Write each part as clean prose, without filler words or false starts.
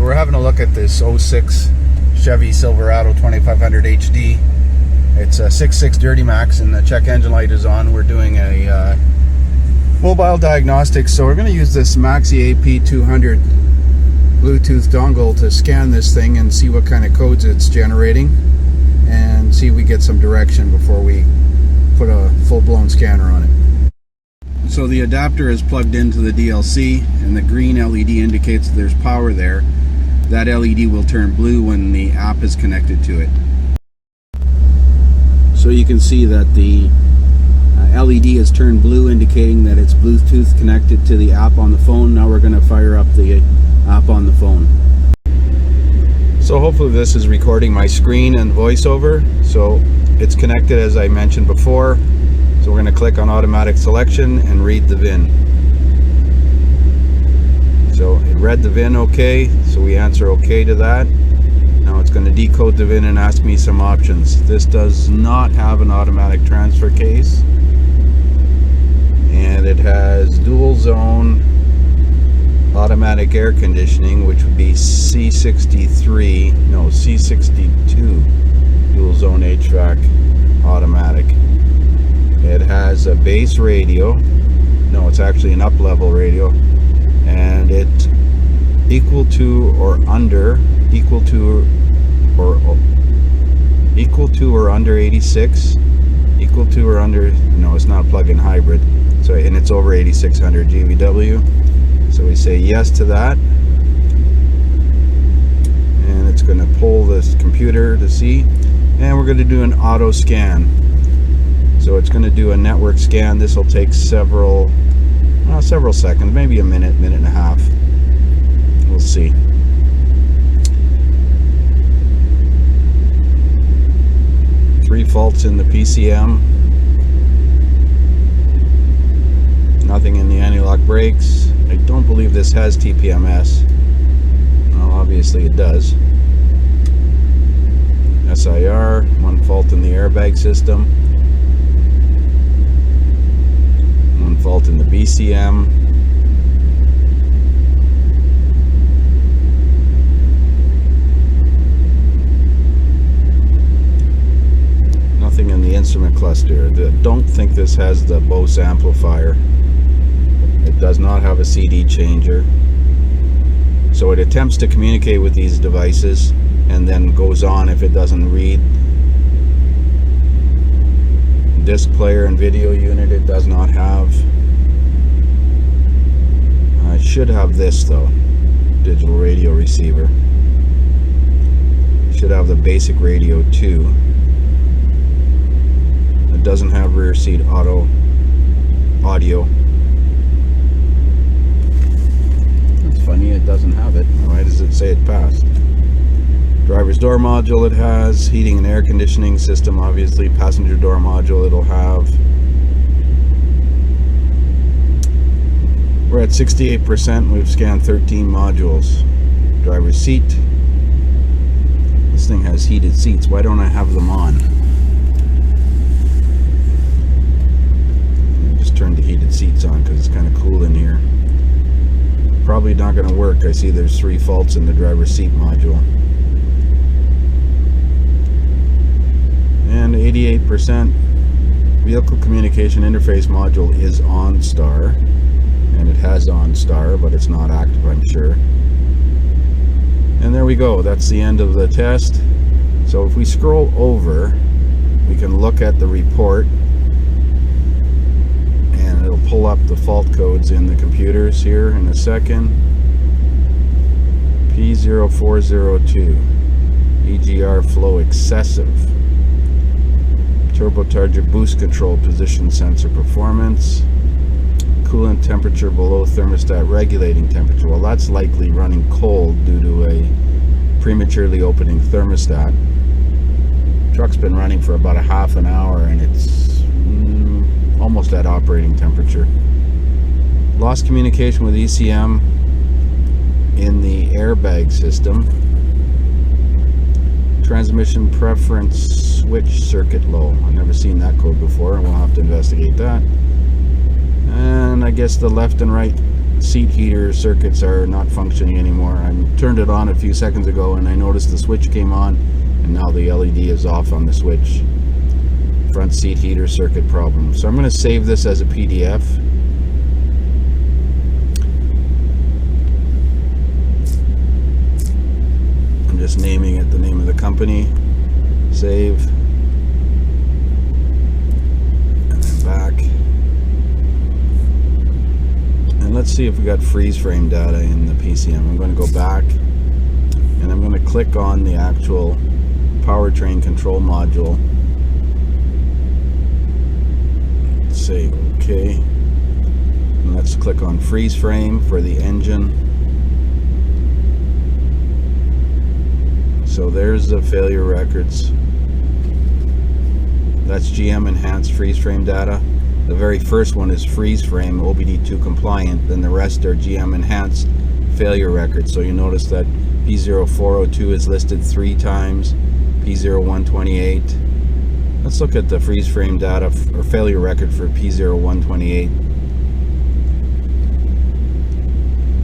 we're having a look at this 06 Chevy Silverado 2500 HD. It's a 6.6 Duramax and the check engine light is on. We're doing a mobile diagnostics, so we're going to use this Maxi AP200 Bluetooth dongle to scan this thing and see what kind of codes it's generating and see if we get some direction before we put a full-blown scanner on it. So the adapter is plugged into the DLC and the green LED indicates there's power there. That LED will turn blue when the app is connected to it. So you can see that the LED has turned blue, indicating that it's Bluetooth connected to the app on the phone. Now we're going to fire up the app on the phone. So hopefully this is recording my screen and voiceover. So it's connected as I mentioned before. So we're going to click on automatic selection and read the VIN. So it read the VIN okay, so we answer okay to that. Now it's going to decode the VIN and ask me some options. This does not have an automatic transfer case. And it has dual zone automatic air conditioning, which would be C62 dual zone HVAC automatic. It has a base radio. No, it's actually an up level radio. And it's equal to or under 86, equal to or under, no, it's not a plug-in hybrid. So, and it's over 8600 GVW. So we say yes to that. And it's going to pull this computer to see. And we're going to do an auto scan. So it's going to do a network scan. This will take several seconds, maybe a minute and a half. We'll see. Three faults in the PCM. Nothing in the anti-lock brakes. I don't believe this has TPMS. Well, obviously it does. SIR, one fault in the airbag system. One fault in the BCM. Nothing in the instrument cluster. I don't think this has the Bose amplifier. It does not have a CD changer. So it attempts to communicate with these devices and then goes on if it doesn't read. Disc player and video unit it does not have. I should have this though, digital radio receiver. Should have the basic radio too. It doesn't have rear seat audio. That's funny, it doesn't have it. Why does it say it passed? Driver's door module it has, heating and air conditioning system obviously, passenger door module it'll have. We're at 68%, we've scanned 13 modules. Driver's seat. This thing has heated seats, why don't I have them on? I just turned the heated seats on because it's kind of cool in here. Probably not going to work. I see there's 3 faults in the driver's seat module. And 88% vehicle communication interface module is OnStar, and it has OnStar, but it's not active, I'm sure. And there we go, that's the end of the test. So if we scroll over, we can look at the report and it'll pull up the fault codes in the computers here in a second. P0402 EGR flow excessive, turbocharger boost control position sensor performance, coolant temperature below thermostat regulating temperature. Well, that's likely running cold due to a prematurely opening thermostat. Truck's been running for about a half an hour and it's almost at operating temperature. Lost communication with ECM in the airbag system. Transmission preference switch circuit low. I've never seen that code before, and we'll have to investigate that. And I guess the left and right seat heater circuits are not functioning anymore. I turned it on a few seconds ago and I noticed the switch came on, and now the LED is off on the switch. Front seat heater circuit problem. So I'm going to save this as a PDF. I'm just naming it the name of the company. Save. And then back. And let's see if we got freeze frame data in the PCM. I'm going to go back and I'm going to click on the actual powertrain control module. Say OK, and let's click on freeze frame for the engine. So there's the failure records. That's GM enhanced freeze frame data. The very first one is freeze frame OBD2 compliant, then the rest are GM enhanced failure records. So you notice that P0402 is listed 3 times, P0128. Let's look at the freeze frame data or failure record for P0128.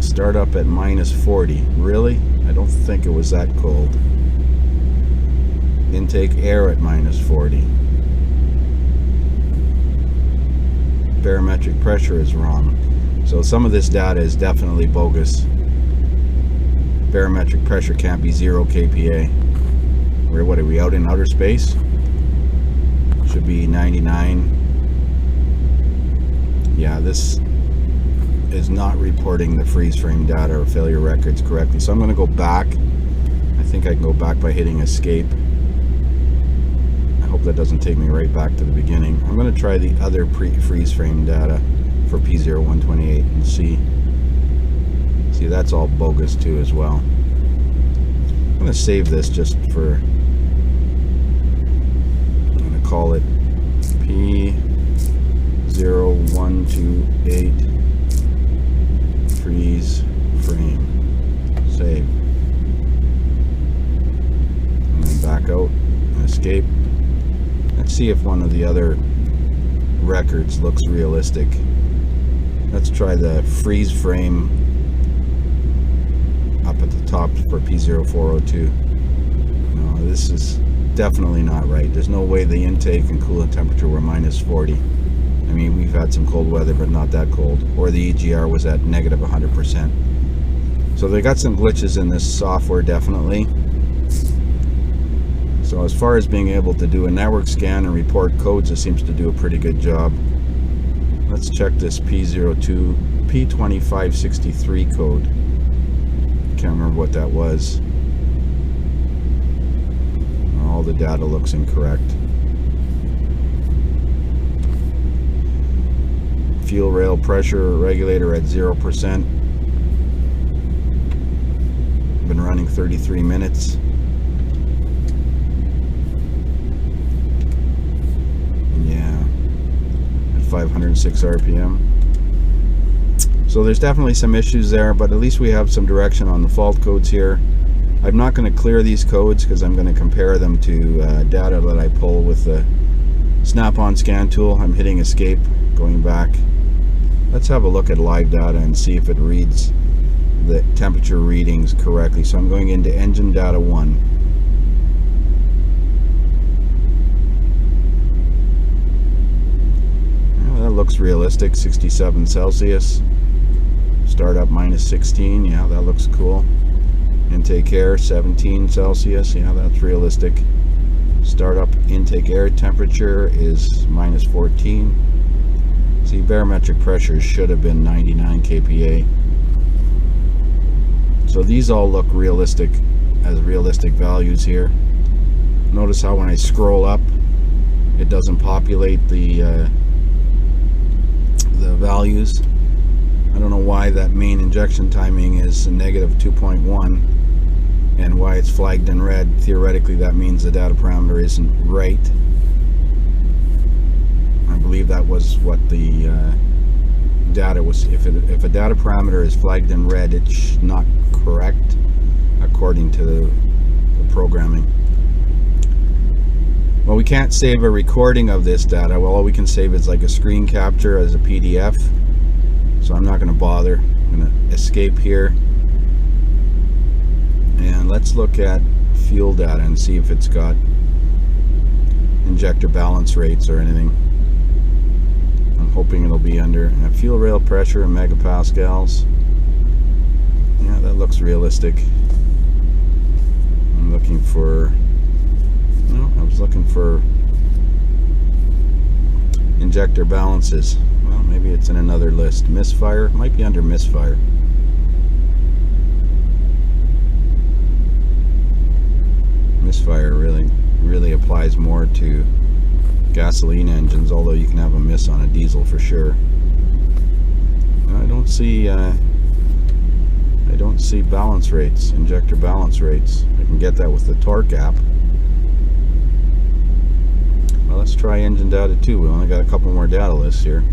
Start up at -40. Really? I don't think it was that cold. Intake air at -40. Barometric pressure is wrong. So some of this data is definitely bogus. Barometric pressure can't be 0 kPa. What are we, out in outer space? Should be 99. Yeah, this is not reporting the freeze frame data or failure records correctly. So I'm going to go back. I think I can go back by hitting escape. I hope that doesn't take me right back to the beginning. I'm going to try the other freeze frame data for P0128 and see. See, that's all bogus too as well. I'm going to save this just for, I'm going to call it P0128 freeze frame. Save. And then back out and escape. Let's see if one of the other records looks realistic. Let's try the freeze frame up at the top for P0402. No, this is definitely not right. There's no way the intake and coolant temperature were -40. I mean, we've had some cold weather, but not that cold. Or the EGR was at -100%. So they got some glitches in this software, definitely. So as far as being able to do a network scan and report codes, it seems to do a pretty good job. Let's check this P2563 code. Can't remember what that was. All the data looks incorrect. Fuel rail pressure regulator at 0%. Been running 33 minutes. Yeah, at 506 RPM. So there's definitely some issues there, but at least we have some direction on the fault codes here. I'm not going to clear these codes because I'm going to compare them to data that I pull with the Snapon scan tool. I'm hitting escape, going back. Let's have a look at live data and see if it reads the temperature readings correctly. So I'm going into engine data 1. Well, that looks realistic. 67 Celsius. Startup -16. Yeah, that looks cool. Intake air 17 Celsius. Yeah, that's realistic. Startup intake air temperature is -14. See, barometric pressure should have been 99 kPa. So these all look realistic, as realistic values here. Notice how when I scroll up, it doesn't populate the values. I don't know why that main injection timing is a -2.1 and why it's flagged in red. Theoretically, that means the data parameter isn't right. I believe that was what the data was. If a data parameter is flagged in red, it's not correct according to the programming. Well, we can't save a recording of this data. Well, all we can save is like a screen capture as a PDF. So I'm not going to bother. I'm going to escape here. And let's look at fuel data and see if it's got injector balance rates or anything. I'm hoping it'll be under fuel rail pressure in megapascals. Yeah, that looks realistic. I'm looking for, no, I was looking for injector balances. Well, maybe it's in another list. Misfire, might be under misfire. Misfire really applies more to gasoline engines, although you can have a miss on a diesel for sure. I don't see balance rates, injector balance rates. I can get that with the torque app. Well, let's try engine data too. We only got a couple more data lists here.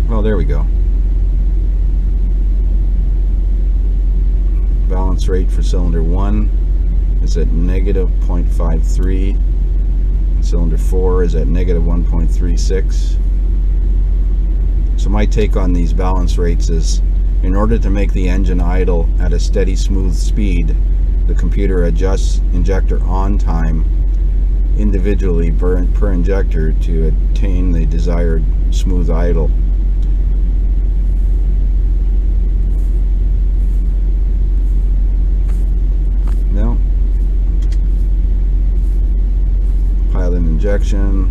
Well, there we go. Balance rate for cylinder 1 is at negative 0.53. And cylinder 4 is at negative 1.36. So my take on these balance rates is, in order to make the engine idle at a steady, smooth speed, the computer adjusts injector on time individually per injector to attain the desired smooth idle. Now, pilot injection,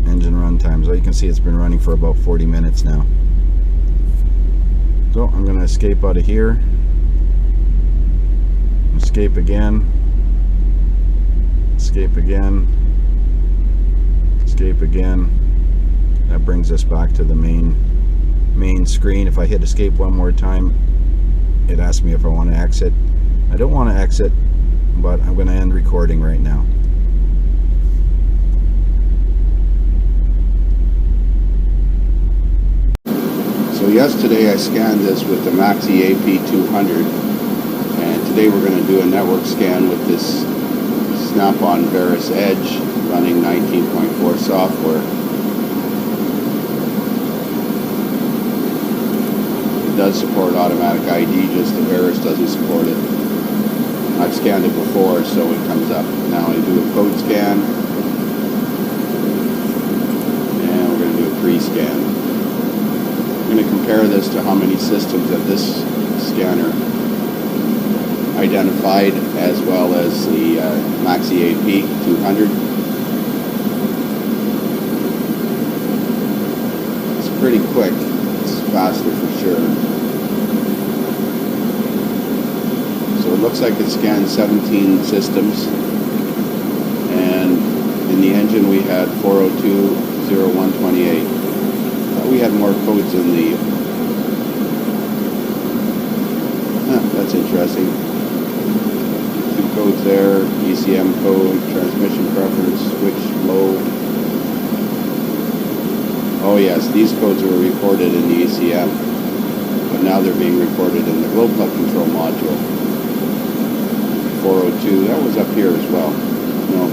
engine run times. Well, you can see it's been running for about 40 minutes now. So I'm going to escape out of here, escape again, escape again, escape again. That brings us back to the main screen. If I hit escape one more time, it asks me if I want to exit. I don't want to exit, but I'm going to end recording right now. So yesterday I scanned this with the Maxi AP200, and today we're going to do a network scan with this Snapon Verus Edge running 19.4 software. It does support automatic ID, just the Verus doesn't support it. I've scanned it before, so it comes up. Now I do a code scan, and we're going to do a pre-scan. I'm going to compare this to how many systems that this scanner identified, as well as the Maxi AP200. It's pretty quick. It's faster for sure. So it looks like it scanned 17 systems, and in the engine we had 402.0128. We had more codes in the... that's interesting. 2 codes there, ECM code, transmission preference, switch low. Oh yes, these codes were recorded in the ECM, but now they're being recorded in the glow plug control module. 402, that was up here as well. No.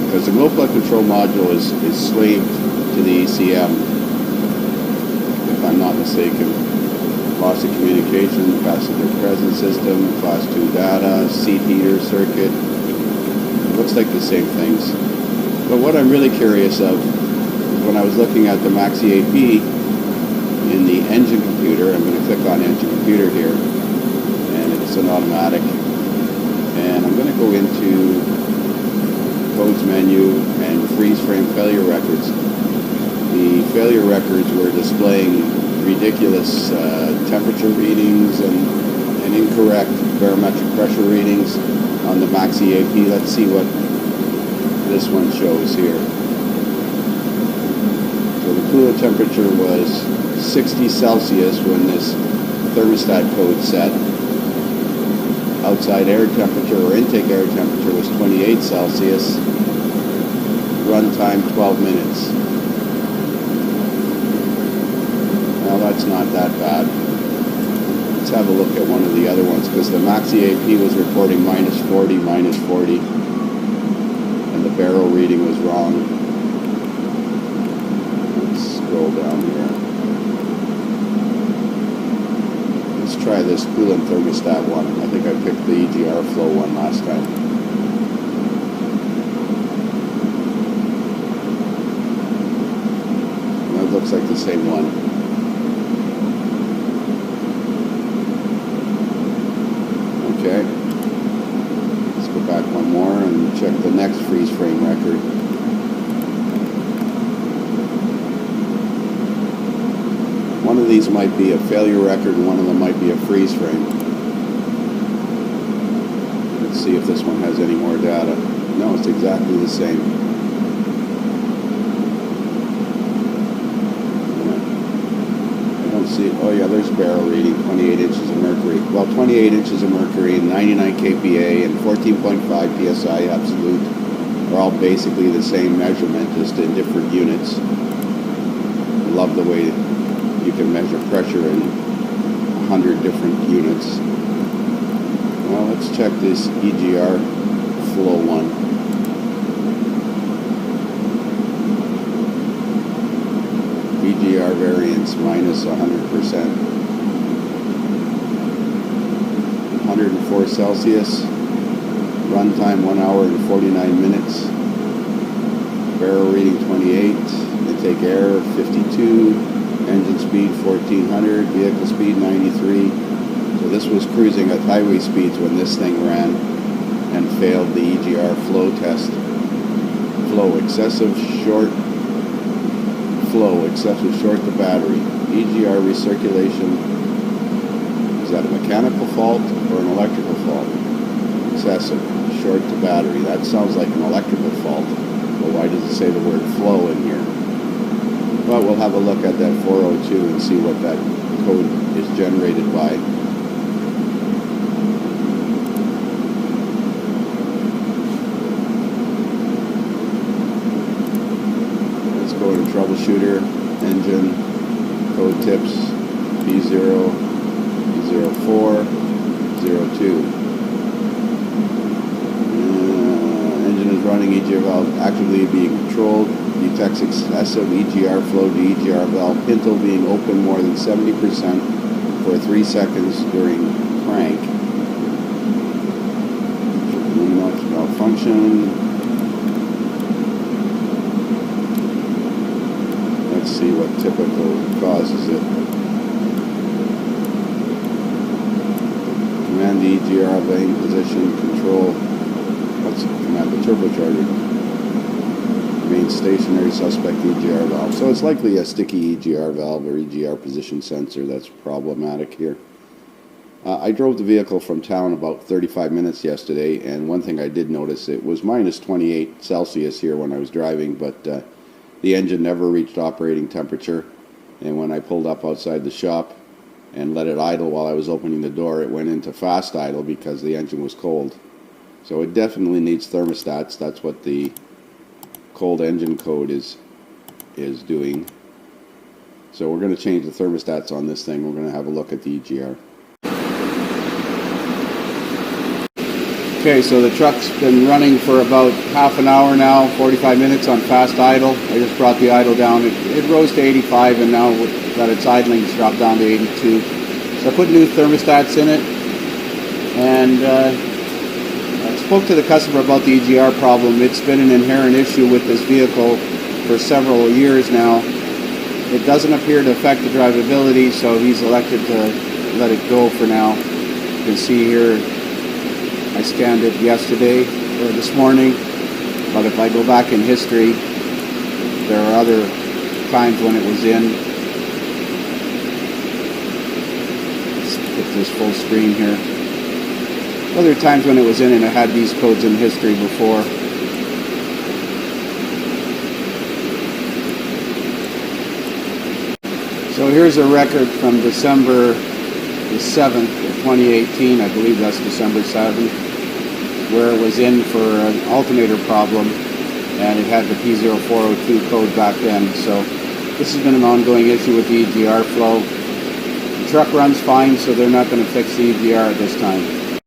Because the glow plug control module is slaved to the ECM, if I'm not mistaken. Loss of communication, passenger presence system, class 2 data, seat heater circuit. It looks like the same things. But what I'm really curious of is when I was looking at the Maxi AP in the engine computer, I'm going to click on engine computer here, and it's an automatic. And I'm going to go into codes menu and freeze frame failure records. The failure records were displaying ridiculous temperature readings and incorrect barometric pressure readings on the Maxi AP. Let's see what this one shows here. So the coolant temperature was 60 Celsius when this thermostat code set. Outside air temperature or intake air temperature was 28 Celsius. Runtime 12 minutes. Now that's not that bad. Let's have a look at one of the other ones, because the Maxi AP was reporting -40, -40, and the barrel reading was wrong. Let's scroll down here. Let's try this coolant thermostat one. I think I picked the EGR flow one last time. That looks like the same one. Okay, let's go back one more and check the next freeze frame record. One of these might be a failure record and one of them might be a freeze frame. Let's see if this one has any more data. No, it's exactly the same. See, oh yeah, there's barrel reading, 28 inches of mercury. Well, 28 inches of mercury and 99 kPa and 14.5 psi absolute are all basically the same measurement, just in different units. I love the way you can measure pressure in 100 different units. Well, let's check this EGR flow one. EGR variance minus 100%. 104 Celsius. Runtime 1 hour and 49 minutes. Barrel reading 28. Intake air 52. Engine speed 1400. Vehicle speed 93. So this was cruising at highway speeds when this thing ran and failed the EGR flow test. Flow excessive short. Flow, excessive short the battery. EGR recirculation, is that a mechanical fault or an electrical fault? Excessive short the battery. That sounds like an electrical fault. Well, why does it say the word flow in here? But we'll have a look at that 402 and see what that code is generated by. Go to troubleshooter, engine, code tips, B0, B04, 02. Engine is running, EGR valve actively being controlled, detects excessive EGR flow to EGR valve, pintle being open more than 70% for 3 seconds during crank. Malfunction. Let's see what typical causes it. Command the EGR vane position control. Let's command the turbocharger. Remain stationary, suspect EGR valve. So it's likely a sticky EGR valve or EGR position sensor that's problematic here. I drove the vehicle from town about 35 minutes yesterday, and one thing I did notice, it was minus 28 Celsius here when I was driving, but the engine never reached operating temperature, and when I pulled up outside the shop and let it idle while I was opening the door, it went into fast idle because the engine was cold. So it definitely needs thermostats. That's what the cold engine code is doing. So we're going to change the thermostats on this thing. We're going to have a look at the EGR. Okay, so the truck's been running for about half an hour now, 45 minutes on fast idle. I just brought the idle down. It rose to 85, and now that it's idling, it's dropped down to 82. So I put new thermostats in it, and I spoke to the customer about the EGR problem. It's been an inherent issue with this vehicle for several years now. It doesn't appear to affect the drivability, so he's elected to let it go for now. You can see here, I scanned it yesterday or this morning, but if I go back in history, there are other times when it was in. Let's get this full screen here. Other times when it was in and it had these codes in history before. So here's a record from December the 7th of 2018, I believe that's December 7th, where it was in for an alternator problem, and it had the P0402 code back then. So this has been an ongoing issue with the EGR flow. It's truck runs fine, so they're not going to fix the EGR at this time.